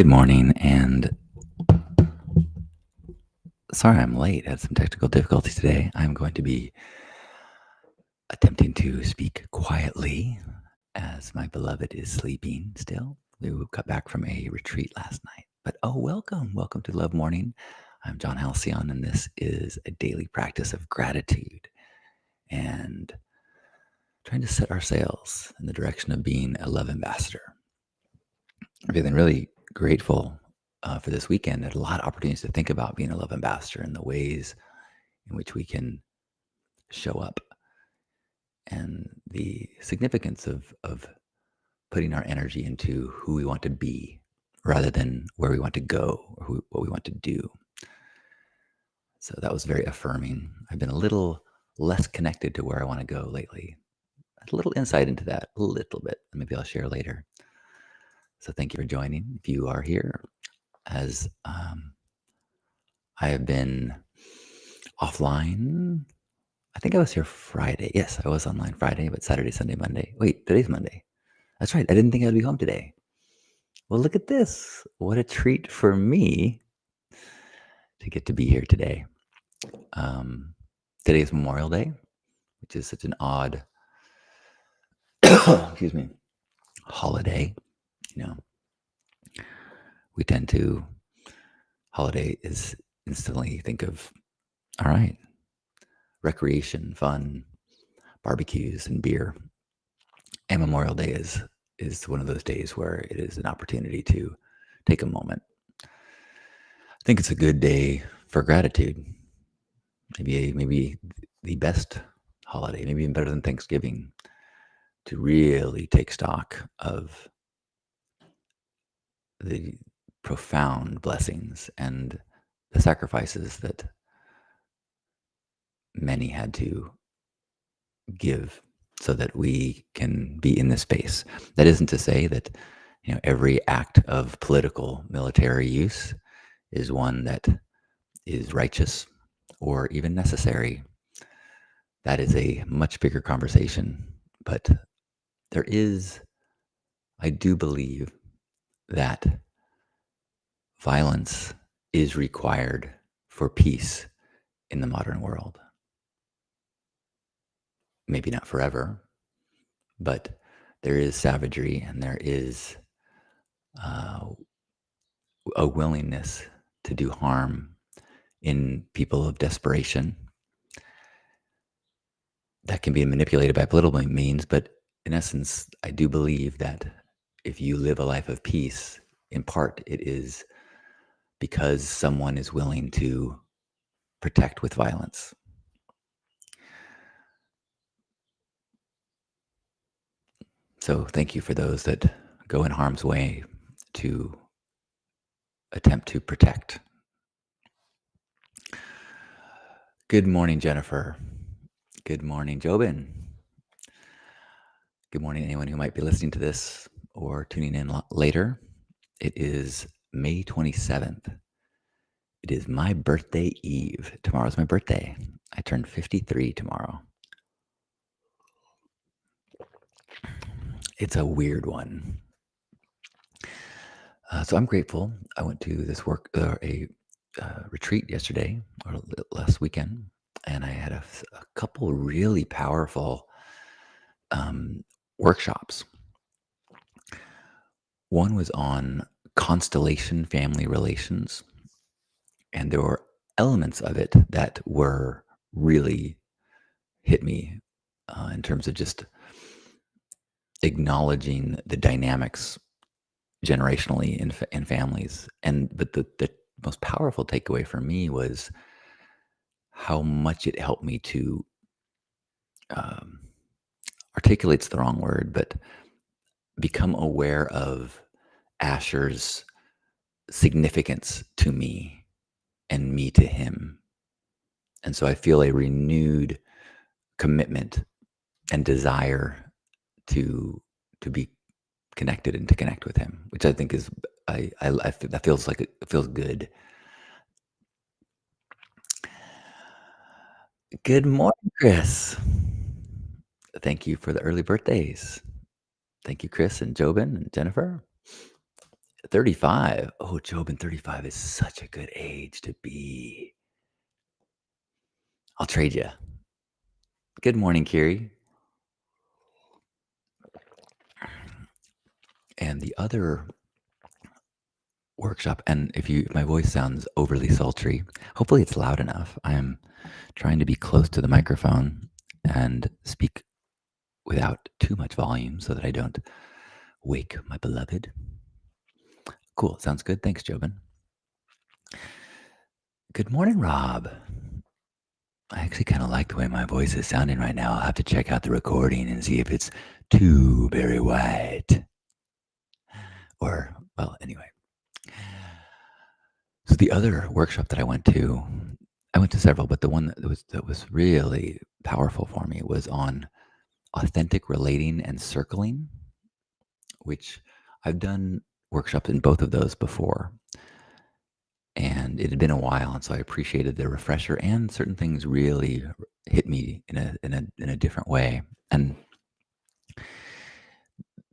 Good morning, and sorry I'm late. I had some technical difficulties today. I'm going to be attempting to speak quietly as my beloved is sleeping still. We got back from a retreat last night. But welcome. Welcome to Love Morning. I'm John Halcyon, and this is a daily practice of gratitude and trying to set our sails in the direction of being a love ambassador. I'm feeling really grateful for this weekend. I had a lot of opportunities to think about being a love ambassador and the ways in which we can show up and the significance of putting our energy into who we want to be rather than where we want to go or what we want to do. So that was very affirming. I've been a little less connected to where I want to go lately. A little insight into that, a little bit. Maybe I'll share later. So thank you for joining. If you are here, as I have been offline. I think I was here Friday. Yes, I was online Friday, but Saturday, Sunday, Monday. Wait, today's Monday. That's right. I didn't think I'd be home today. Well, look at this. What a treat for me to get to be here today. Um, Today is Memorial Day, which is such an odd, excuse me, holiday. You know, we tend to, holiday is instantly think of, all right, recreation, fun, barbecues, and beer. And Memorial Day is one of those days where it is an opportunity to take a moment. I think it's a good day for gratitude. Maybe the best holiday, maybe even better than Thanksgiving, to really take stock of the profound blessings and the sacrifices that many had to give so that we can be in this space. That isn't to say that every act of political military use is one that is righteous or even necessary. That is a much bigger conversation. But I do believe that violence is required for peace in the modern world. Maybe not forever, but there is savagery and there is a willingness to do harm in people of desperation that can be manipulated by political means. But in essence, I do believe that if you live a life of peace, in part, it is because someone is willing to protect with violence. So thank you for those that go in harm's way to attempt to protect. Good morning, Jennifer. Good morning, Jobin. Good morning, anyone who might be listening to this or tuning in later. It is May 27th. It is my birthday eve. Tomorrow's my birthday. I turn 53 tomorrow. It's a weird one. So I'm grateful. I went to this retreat yesterday or last weekend, and I had a couple really powerful workshops. One was on constellation family relations, and there were elements of it that were really hit me in terms of just acknowledging the dynamics generationally in families. But the most powerful takeaway for me was how much it helped me to articulate's the wrong word, but become aware of Asher's significance to me and me to him. And so I feel a renewed commitment and desire to be connected and to connect with him, which I think is that feels like it feels good. Good morning, Chris. Thank you for the early birthdays. Thank you, Chris and Jobin and Jennifer. 35. Oh, Jobin, 35 is such a good age to be. I'll trade you. Good morning, Kiri. And the other workshop, and if my voice sounds overly sultry, hopefully it's loud enough. I am trying to be close to the microphone and speak without too much volume so that I don't wake my beloved. Cool. Sounds good. Thanks, Jobin. Good morning, Rob. I actually kind of like the way my voice is sounding right now. I'll have to check out the recording and see if it's too very white. Or, well, anyway. So the other workshop that I went to several, but the one that was really powerful for me was on authentic relating and circling, which I've done workshops in both of those before. And it had been a while, and so I appreciated the refresher, and certain things really hit me in a different way. And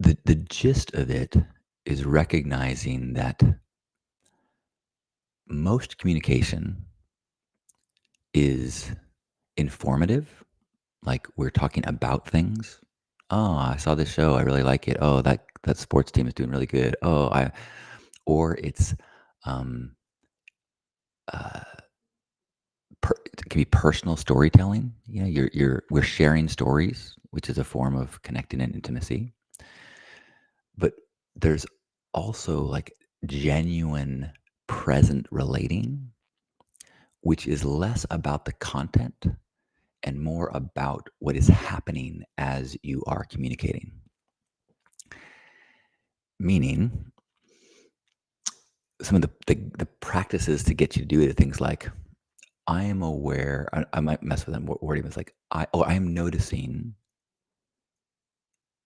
the gist of it is recognizing that most communication is informative, like we're talking about things. Oh, I saw this show, I really like it. Oh, that sports team is doing really good. Or it's um, uh, it can be personal storytelling. You know, we're sharing stories, which is a form of connecting and intimacy. But there's also like genuine present relating, which is less about the content and more about what is happening as you are communicating. Meaning, some of the practices to get you to do it are things like, I am aware, I might mess with them wording, it's like, I am noticing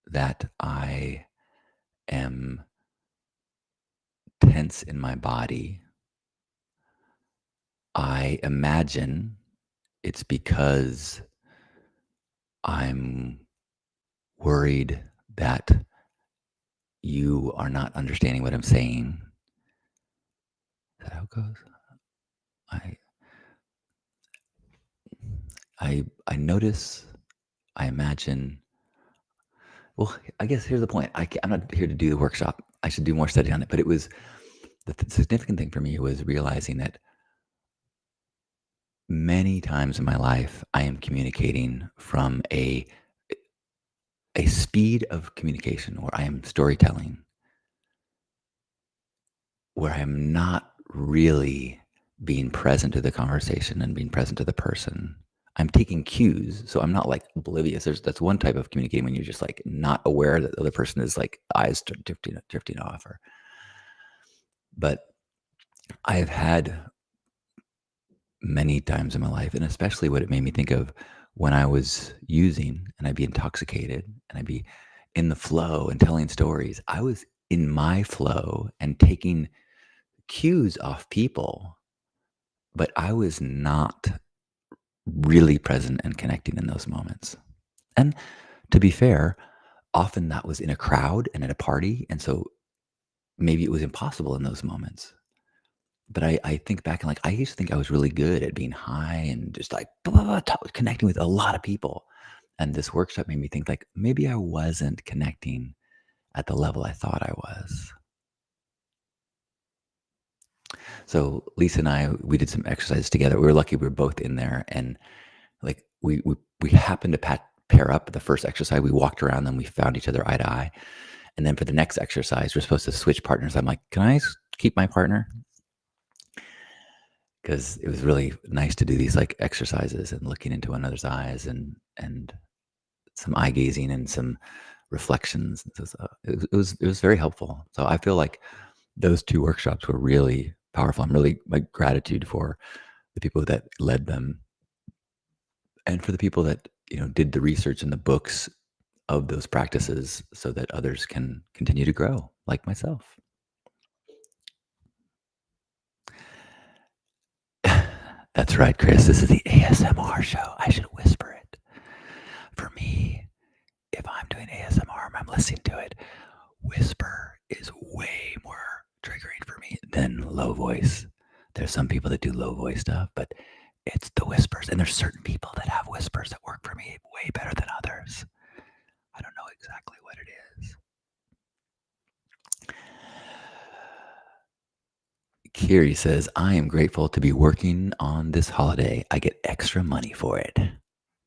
that I am tense in my body. I imagine it's because I'm worried that you are not understanding what I'm saying. Is that how it goes? I I notice, I imagine. Well, I guess here's the point. I'm not here to do the workshop. I should do more study on it. But it was the significant thing for me was realizing that many times in my life I am communicating from a speed of communication, or I am storytelling where I'm not really being present to the conversation and being present to the person. I'm taking cues, so I'm not like oblivious. That's one type of communicating when you're just like not aware that the other person is like eyes drifting off. But I have had many times in my life, and especially what it made me think of when I was using, and I'd be intoxicated, and I'd be in the flow and telling stories. I was in my flow and taking cues off people, but I was not really present and connecting in those moments. And to be fair, often that was in a crowd and at a party. And so maybe it was impossible in those moments. But I think back and like, I used to think I was really good at being high and just like blah, blah, blah, connecting with a lot of people. And this workshop made me think like, maybe I wasn't connecting at the level I thought I was. So Lisa and I, we did some exercises together. We were lucky we were both in there, and like we happened to pair up the first exercise. We walked around, then we found each other eye to eye. And then for the next exercise, we're supposed to switch partners. I'm like, can I keep my partner? Because it was really nice to do these like exercises and looking into one another's eyes and some eye gazing and some reflections. So it was very helpful. So I feel like those two workshops were really powerful. I'm really like gratitude for the people that led them, and for the people that did the research and the books of those practices so that others can continue to grow like myself. That's right, Chris. This is the ASMR show. I should whisper it. For me, if I'm doing ASMR and I'm listening to it, whisper is way more than low voice. There's some people that do low voice stuff, but it's the whispers. And there's certain people that have whispers that work for me way better than others. I don't know exactly what it is. Kiri says, I am grateful to be working on this holiday. I get extra money for it.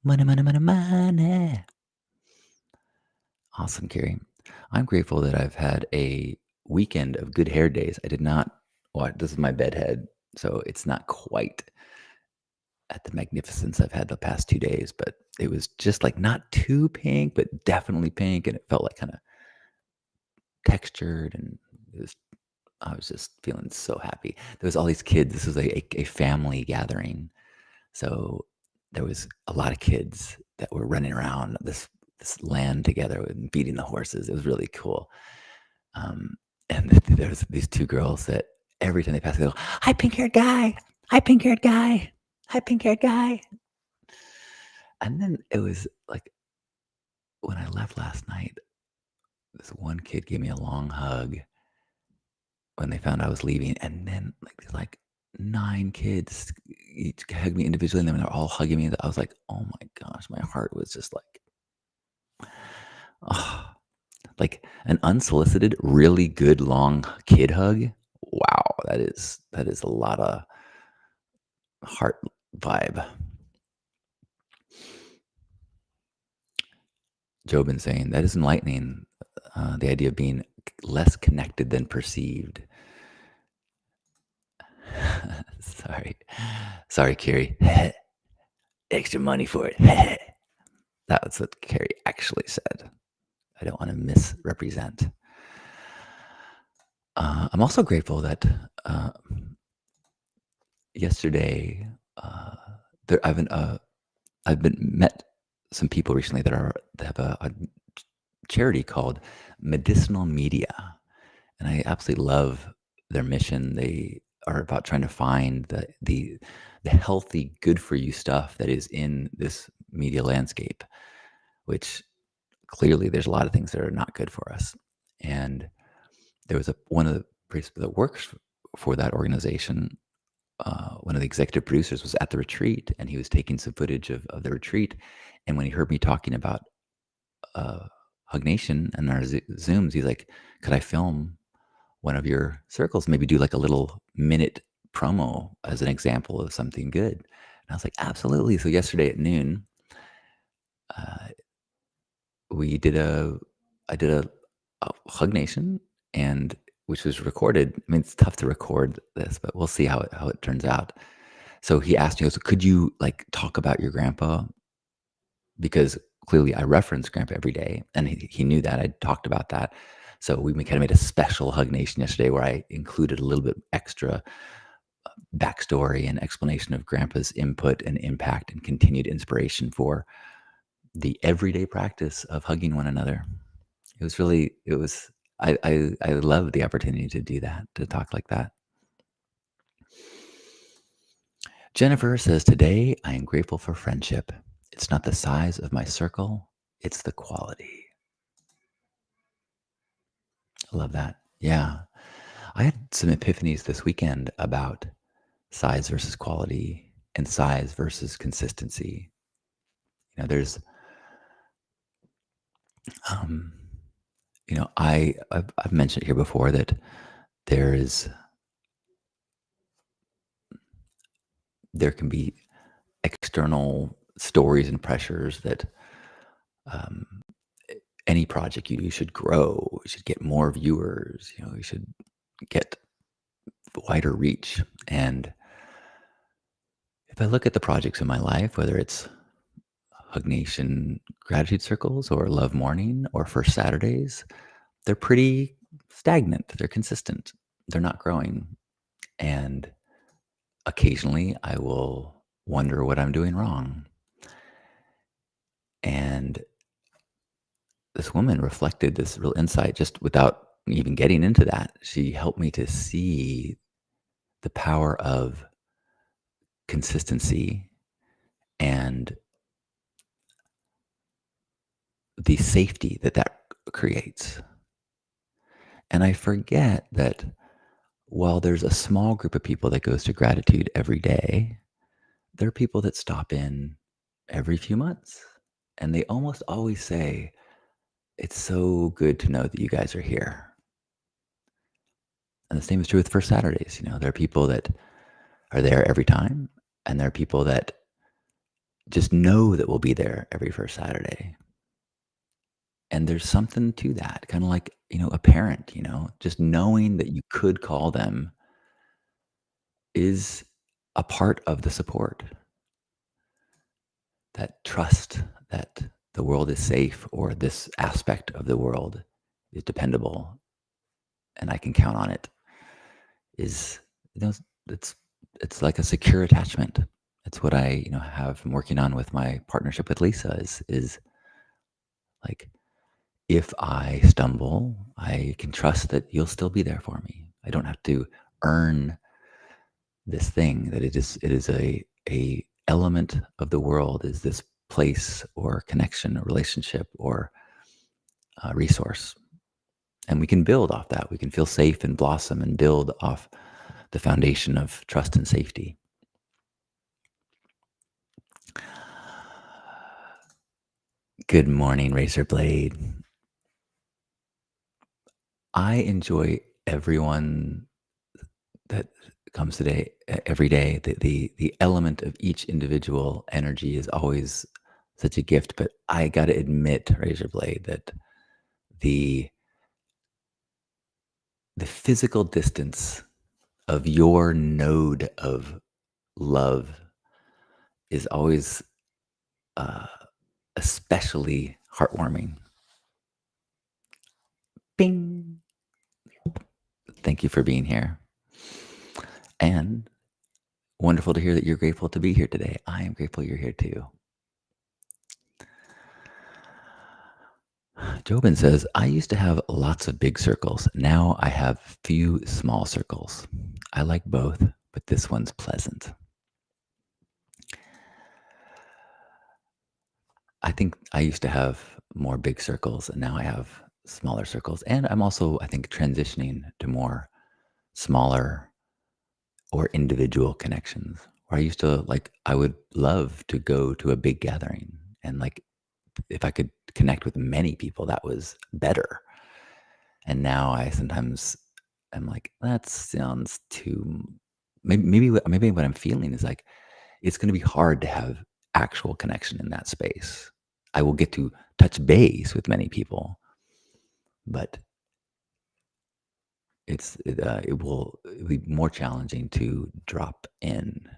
Money, money, money, money. Awesome, Kiri. I'm grateful that I've had a weekend of good hair days. I did not, well, this is my bed head, so it's not quite at the magnificence I've had the past 2 days, but it was just like not too pink, but definitely pink. And it felt like kind of textured. And it was, I was just feeling so happy. There was all these kids. This was a family gathering. So there was a lot of kids that were running around this land together and feeding the horses. It was really cool. And there was these two girls that every time they passed, they go, "Hi, pink-haired guy. Hi, pink-haired guy. Hi, pink-haired guy." And then it was like when I left last night, this one kid gave me a long hug when they found I was leaving, and then like 9 kids each hugged me individually, and then they're all hugging me. I was like, "Oh my gosh," my heart was just like, oh, like an unsolicited, really good long kid hug. Wow, that is a lot of heart vibe. Jobin saying that is enlightening. The idea of being less connected than perceived. Sorry, sorry, Carrie. Extra money for it. That's what Carrie actually said. I don't want to misrepresent. I'm also grateful that yesterday there I've been met some people recently that have a charity called Medicinal Media, and I absolutely love their mission. They are about trying to find the healthy, good for you stuff that is in this media landscape, which clearly there's a lot of things that are not good for us. And there was one of the priests that works for that organization. One of the executive producers was at the retreat, and he was taking some footage of the retreat. And when he heard me talking about Hug Nation and our Zooms, he's like, "Could I film one of your circles? Maybe do like a little minute promo as an example of something good." And I was like, "Absolutely." So yesterday at noon, uh, we did I did a Hug Nation, and which was recorded. I mean, it's tough to record this, but we'll see how it turns out. So he asked me, he goes, "Could you like talk about your grandpa?" Because clearly I reference grandpa every day, and he knew that I talked about that. So we kind of made a special Hug Nation yesterday where I included a little bit extra backstory and explanation of grandpa's input and impact and continued inspiration for the everyday practice of hugging one another. It was, I love the opportunity to do that, to talk like that. Jennifer says, today I am grateful for friendship. It's not the size of my circle, it's the quality. I love that. Yeah. I had some epiphanies this weekend about size versus quality and size versus consistency. There's, um, I've mentioned here before that there is, there can be external stories and pressures that um, any project you do should grow, you should get more viewers, you should get wider reach. And if I look at the projects in my life, whether it's Hug Nation gratitude circles or Love Morning or First Saturdays, they're pretty stagnant. They're consistent. They're not growing. And occasionally I will wonder what I'm doing wrong. And this woman reflected this real insight just without even getting into that. She helped me to see the power of consistency and the safety that creates. And I forget that while there's a small group of people that goes to gratitude every day, there are people that stop in every few months. And they almost always say, it's so good to know that you guys are here. And the same is true with First Saturdays. There are people that are there every time, and there are people that just know that we'll be there every first Saturday. And there's something to that, kind of like, a parent, just knowing that you could call them is a part of the support. That trust that the world is safe or this aspect of the world is dependable and I can count on it is, you know, it's it's like a secure attachment. It's what I, have been working on with my partnership with Lisa is like, if I stumble, I can trust that you'll still be there for me. I don't have to earn this thing that it is a element of the world, is this place or connection or relationship or resource. And we can build off that. We can feel safe and blossom and build off the foundation of trust and safety. Good morning, Razor Blade. I enjoy everyone that comes today, every day. The element of each individual energy is always such a gift. But I got to admit, Razor Blade, that the the physical distance of your node of love is always uh, especially heartwarming. Bing. Thank you for being here. And wonderful to hear that you're grateful to be here today. I am grateful you're here too. Jobin says, I used to have lots of big circles. Now I have few small circles. I like both, but this one's pleasant. I think I used to have more big circles and now I have smaller circles. And I'm also, I think, transitioning to more smaller or individual connections. Where I used to I would love to go to a big gathering and if I could connect with many people, that was better. And now I sometimes am like, that sounds too. Maybe what I'm feeling is like it's going to be hard to have actual connection in that space. I will get to touch base with many people, but it'll be more challenging to drop in.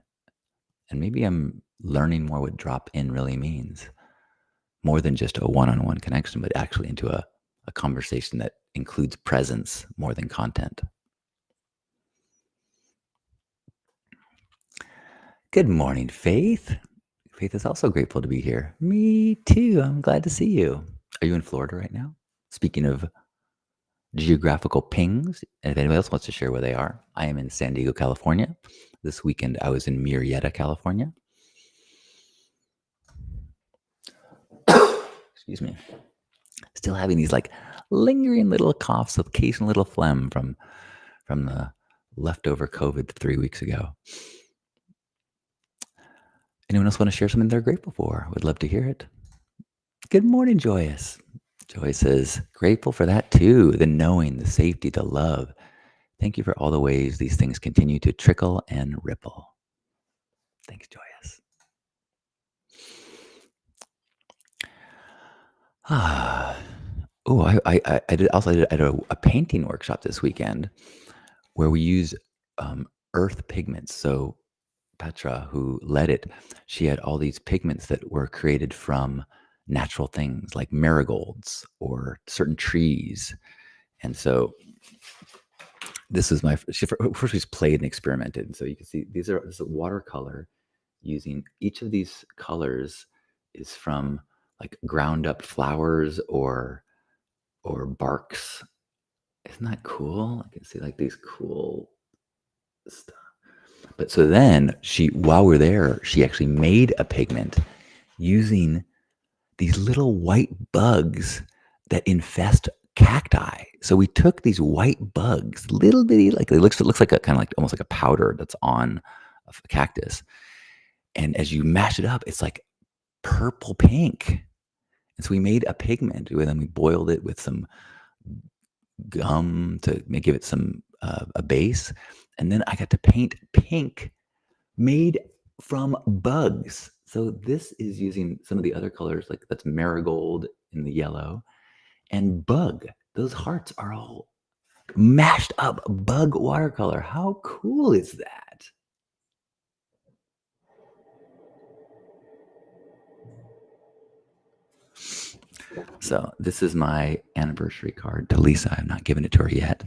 And maybe I'm learning more what drop in really means, more than just a one-on-one connection, but actually into a conversation that includes presence more than content. Good morning, Faith. Faith is also grateful to be here. Me too. I'm glad to see you. Are you in Florida right now? Speaking of geographical pings, and if anybody else wants to share where they are, I am in San Diego, California. This weekend, I was in Murrieta, California. Excuse me. Still having these lingering little coughs, occasional little phlegm from the leftover COVID 3 weeks ago. Anyone else want to share something they're grateful for? Would love to hear it. Good morning, Joyous. Joy says, grateful for that too. The knowing, the safety, the love. Thank you for all the ways these things continue to trickle and ripple. Thanks, Joyous. I did a painting workshop this weekend where we use earth pigments. So Petra, who led it, she had all these pigments that were created from natural things like marigolds or certain trees. And so this is first she's played and experimented. And so you can see this is a watercolor using each of these colors is from ground up flowers or barks. Isn't that cool? I can see these cool stuff. But so then while we're there, she actually made a pigment using these little white bugs that infest cacti. So we took these white bugs, little bitty, like it looks like a kind of like almost like a powder that's on a cactus. And as you mash it up, it's like purple pink. And so we made a pigment, and then we boiled it with some gum to give it some a base. And then I got to paint pink made from bugs. So this is using some of the other colors, like that's marigold in the yellow and bug. Those hearts are all mashed up bug watercolor. How cool is that? So this is my anniversary card to Lisa. I've not given it to her yet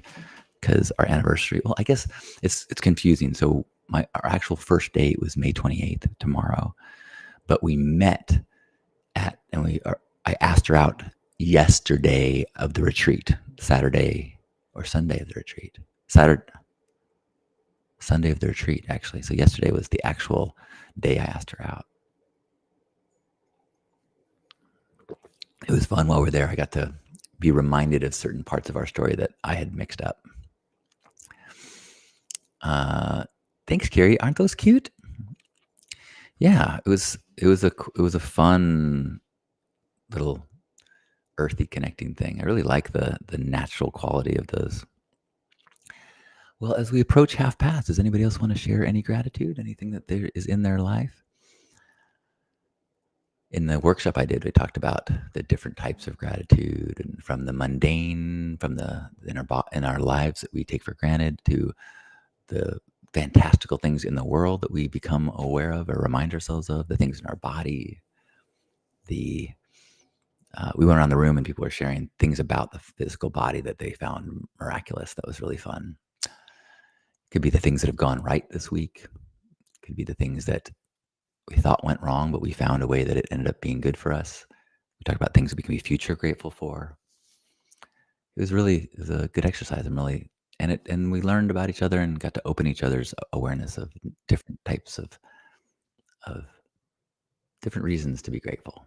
because our anniversary. Well, I guess it's confusing. So our actual first date was May 28th, tomorrow, but we met and I asked her out yesterday of the retreat, Saturday or Sunday of the retreat, Sunday of the retreat actually. So yesterday was the actual day I asked her out. It was fun while we're there. I got to be reminded of certain parts of our story that I had mixed up. Thanks, Carrie. Aren't those cute? Yeah, it was a fun little earthy connecting thing. I really like the natural quality of those. Well, as we approach half past, does anybody else want to share any gratitude? Anything that there is in their life? In the workshop I did, we talked about the different types of gratitude, and from the mundane, from the in our lives that we take for granted, to the fantastical things in the world that we become aware of or remind ourselves of, the things in our body. We went around the room and people were sharing things about the physical body that they found miraculous. That was really fun. Could be the things that have gone right this week. Could be the things that we thought went wrong, but we found a way that it ended up being good for us. We talked about things that we can be future grateful for. It was a good exercise. And we learned about each other and got to open each other's awareness of different types of different reasons to be grateful.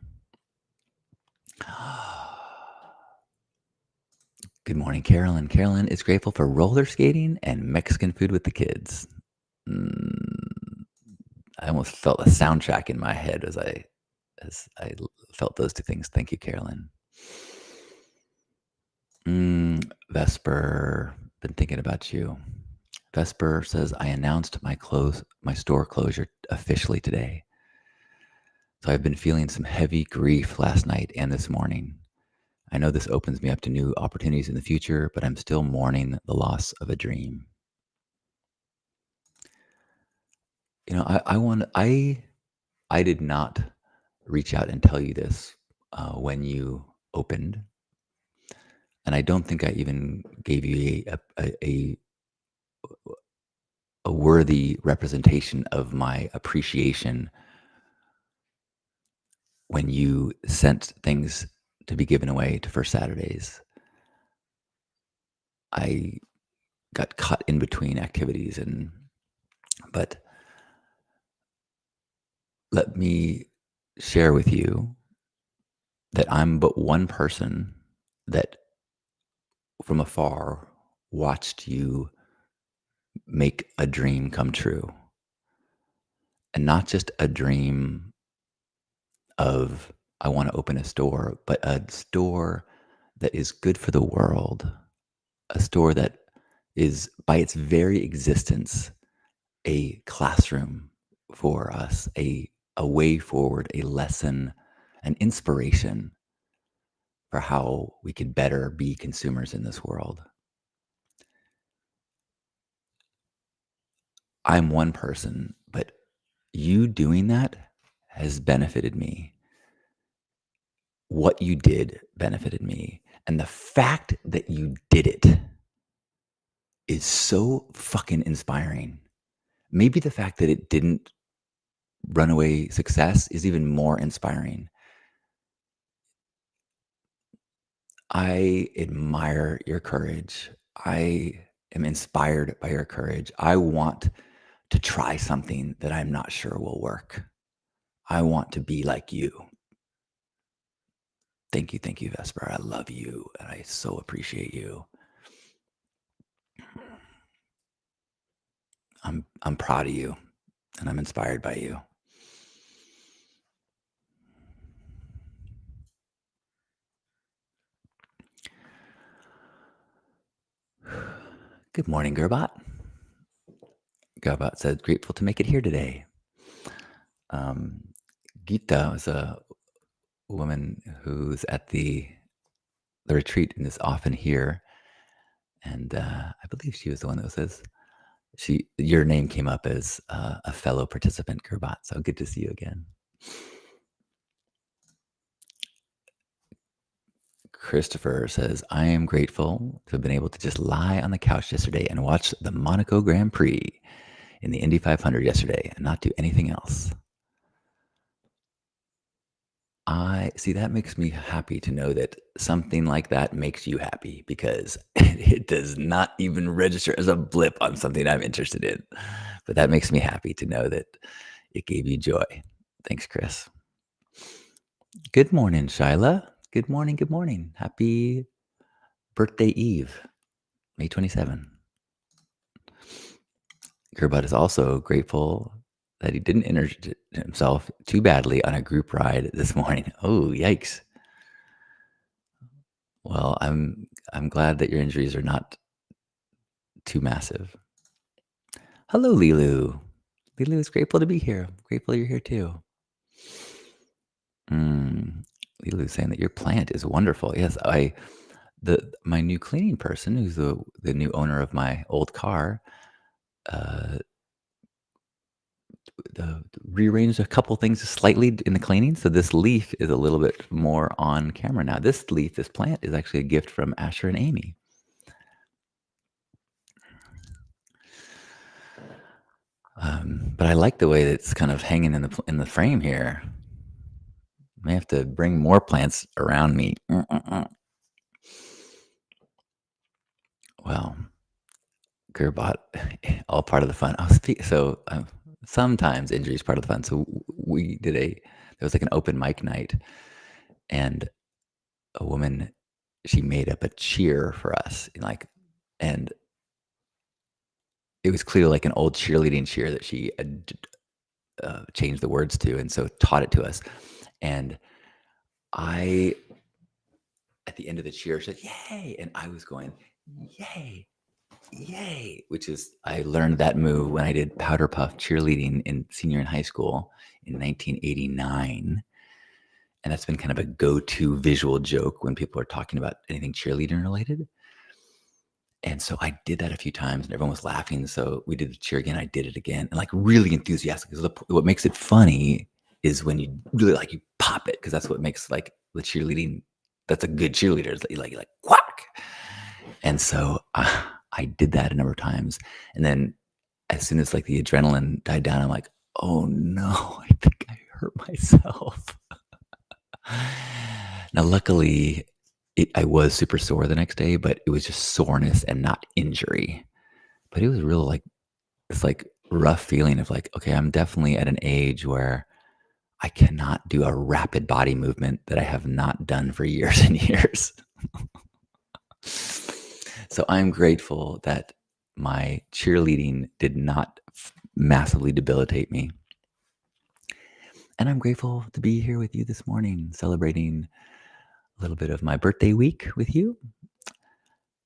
Good morning, Carolyn. Carolyn is grateful for roller skating and Mexican food with the kids. I almost felt a soundtrack in my head as I felt those two things. Thank you, Carolyn. Vesper, been thinking about you. Vesper says, I announced my store closure officially today. So I've been feeling some heavy grief last night and this morning. I know this opens me up to new opportunities in the future, but I'm still mourning the loss of a dream. You know, I did not reach out and tell you this when you opened, and I don't think I even gave you a worthy representation of my appreciation when you sent things to be given away to First Saturdays. I got caught in between activities, but let me share with you that I'm but one person that from afar watched you make a dream come true. And not just a dream of, I want to open a store, but a store that is good for the world, a store that is, by its very existence, a classroom for us, a way forward, a lesson, an inspiration for how we could better be consumers in this world. I'm one person, but you doing that has benefited me. What you did benefited me. And the fact that you did it is so fucking inspiring. Maybe the fact that it didn't runaway success is even more inspiring. I admire your courage. I am inspired by your courage. I want to try something that I'm not sure will work. I want to be like you. Thank you, Vesper. I love you, and I so appreciate you. I'm proud of you, and I'm inspired by you. Good morning, Gerbot. Gerbot said, grateful to make it here today. Um, Gita is a woman who's at the retreat and is often here, and I believe she was the one that says your name came up as a fellow participant, Gerbot. So good to see you again. Christopher says, I am grateful to have been able to just lie on the couch yesterday and watch the Monaco Grand Prix in the Indy 500 yesterday and not do anything else. I see that makes me happy to know that something like that makes you happy because it does not even register as a blip on something I'm interested in. But that makes me happy to know that it gave you joy. Thanks, Chris. Good morning, Shyla. Good morning. Good morning. Happy birthday eve, May 27. Gerbut is also grateful that he didn't injure himself too badly on a group ride this morning. Oh, yikes. Well, I'm glad that your injuries are not too massive. Hello, Lilu. Lilu is grateful to be here. Grateful you're here too. Lilu's saying that your plant is wonderful. Yes, my new cleaning person, who's the new owner of my old car, uh, rearranged a couple things slightly in the cleaning. So this leaf is a little bit more on camera now. This plant is actually a gift from Asher and Amy. But I like the way that it's kind of hanging in the frame here. I may have to bring more plants around me. Well, Gerbot, all part of the fun. Sometimes injury is part of the fun. So there was like an open mic night, and a woman, she made up a cheer for us, and it was clearly like an old cheerleading cheer that she changed the words to, and so taught it to us. And I, at the end of the cheer, said, "Yay!" And I was going, "Yay, yay!" Which is, I learned that move when I did powder puff cheerleading in senior in high school in 1989. And that's been kind of a go-to visual joke when people are talking about anything cheerleading related. And so I did that a few times and everyone was laughing. So we did the cheer again. I did it again and like really enthusiastic. Because what makes it funny is when you really you pop it, because that's what makes like the cheerleading. That's a good cheerleader. Is that you like quack. And so I did that a number of times. And then as soon as like the adrenaline died down, I'm like, oh no, I think I hurt myself. Now, luckily, I was super sore the next day, but it was just soreness and not injury. But it was real this rough feeling of like, okay, I'm definitely at an age where I cannot do a rapid body movement that I have not done for years and years. So I'm grateful that my cheerleading did not massively debilitate me. And I'm grateful to be here with you this morning, celebrating a little bit of my birthday week with you.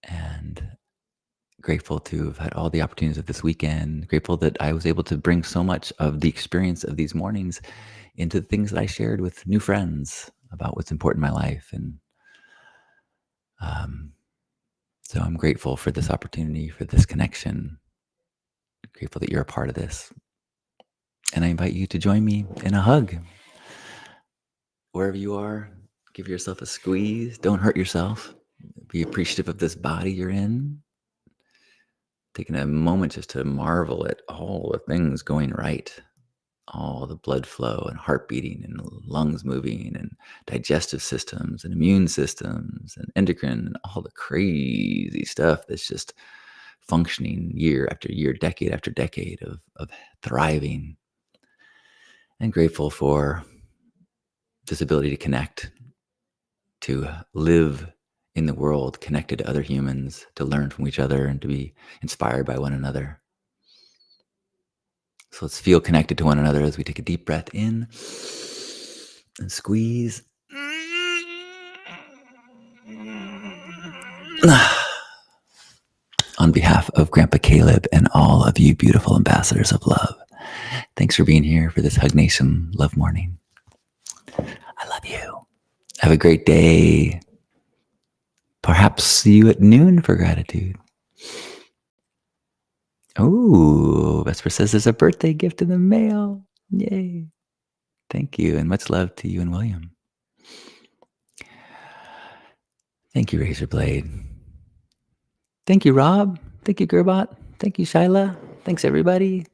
And grateful to have had all the opportunities of this weekend. Grateful that I was able to bring so much of the experience of these mornings into the things that I shared with new friends about what's important in my life. And so I'm grateful for this opportunity, for this connection. Grateful that you're a part of this. And I invite you to join me in a hug. Wherever you are, give yourself a squeeze. Don't hurt yourself. Be appreciative of this body you're in. Taking a moment just to marvel at all the things going right. All the blood flow and heart beating and lungs moving and digestive systems and immune systems and endocrine and all the crazy stuff that's just functioning year after year, decade after decade of thriving. And grateful for this ability to connect to live in the world connected to other humans, to learn from each other, and to be inspired by one another. So let's feel connected to one another as we take a deep breath in and squeeze. On behalf of Grandpa Caleb and all of you beautiful ambassadors of love, thanks for being here for this Hug Nation Love Morning. I love you. Have a great day. Perhaps see you at noon for gratitude. Oh, Vesper says there's a birthday gift in the mail. Yay. Thank you, and much love to you and William. Thank you, Razorblade. Thank you, Rob. Thank you, Gerbot. Thank you, Shyla. Thanks, everybody.